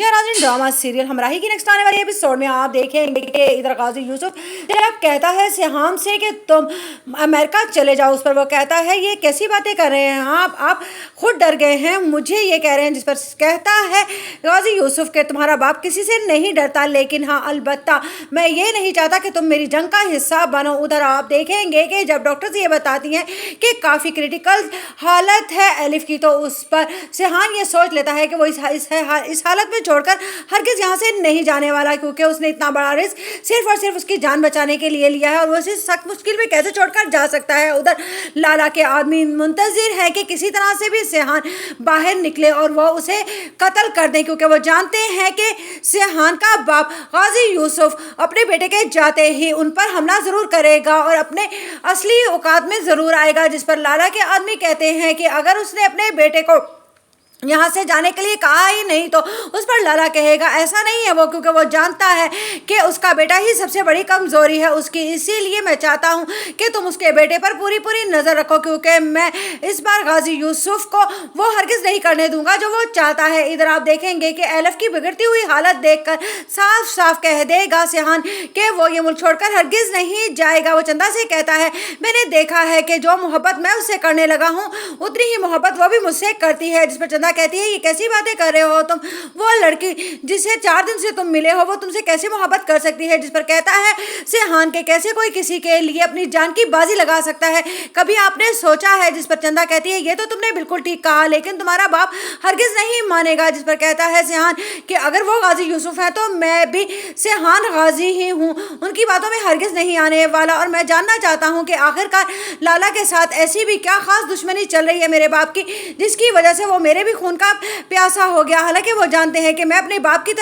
नाज़रीन, drama serial हमराही की next आने वाले एपिसोड में आप देखेंगे कि इधर गाजी यूसुफ जब कहता है सिहाम से कि तुम अमेरिका चले जाओ, उस पर वो कहता है ये कैसी बातें कर रहे हैं आप खुद डर गए हैं, मुझे ये कह रहे हैं। जिस पर कहता है गाजी यूसुफ के तुम्हारा बाप किसी से नहीं डरता, लेकिन हाँ अलबत्ता मैं ये नहीं चाहता कि तुम मेरी जंग का हिस्सा बनो। उधर आप देखेंगे कि जब डॉक्टर्स ये बताती हैं कि काफ़ी क्रिटिकल हालत है एलिफ की, तो उस पर सिहान ये सोच लेता है कि वो इस हालत में छोड़कर हरगिज़ यहाँ से नहीं जाने वाला, क्योंकि उसने इतना बड़ा रिस्क सिर्फ और सिर्फ उसकी जान बचाने के लिए लिया है और वो उसे सख्त मुश्किल में कैसे छोड़कर जा सकता है। उधर लाला के आदमी मुंतजिर है कि किसी तरह से भी सिहान बाहर निकले और वो उसे कत्ल कर दें, क्योंकि वो जानते हैं कि सिहान का बाप गाजी यूसुफ अपने बेटे के जाते ही उन पर हमला ज़रूर करेगा और अपने असली औकात में ज़रूर आएगा। जिस पर लाला के आदमी कहते हैं कि अगर उसने अपने बेटे को यहाँ से जाने के लिए कहा ही नहीं तो उस पर लाला कहेगा ऐसा नहीं है वो, क्योंकि वो जानता है कि उसका बेटा ही सबसे बड़ी कमज़ोरी है उसकी। इसीलिए मैं चाहता हूँ कि तुम उसके बेटे पर पूरी नज़र रखो, क्योंकि मैं इस बार गाजी यूसुफ को वो हरगिज़ नहीं करने दूंगा जो वो चाहता है। इधर आप देखेंगे कि एलिफ की बिगड़ती हुई हालत देखकर साफ साफ कह देगा सिहान कि वो ये मुल्क छोड़कर हरगिज़ नहीं जाएगा। वो चंदा से कहता है मैंने देखा है कि जो मोहब्बत मैं उससे करने लगा हूँ उतनी ही मोहब्बत वो भी मुझसे करती है। जिस पर चंदा कहती है ये कैसी बातें कर रहे हो तुम, वो लड़की जिसे 4 दिन से तुम मिले हो वो तुमसे कैसे मोहब्बत कर सकती है। जिस पर कहता है सिहान के कैसे कोई किसी के लिए अपनी जान की बाजी लगा सकता है, कभी आपने सोचा है। जिस पर चंदा कहती है ये तो तुमने बिल्कुल ठीक कहा, लेकिन तुम्हारा बाप हरगिज़ नहीं मानेगा। जिस पर कहता है सिहान कि अगर वो गाजी यूसुफ है तो मैं भी सिहान गाजी ही हूँ, उनकी बातों में हरगिज़ नहीं आने वाला। और मैं जानना चाहता हूँ कि आखिरकार लाला के साथ ऐसी भी क्या खास दुश्मनी चल रही है मेरे बाप की, जिसकी वजह से वो मेरे भी खून का प्यासा हो गया। हालांकि वो जानते हैं कि मैं अपने बाप की तरह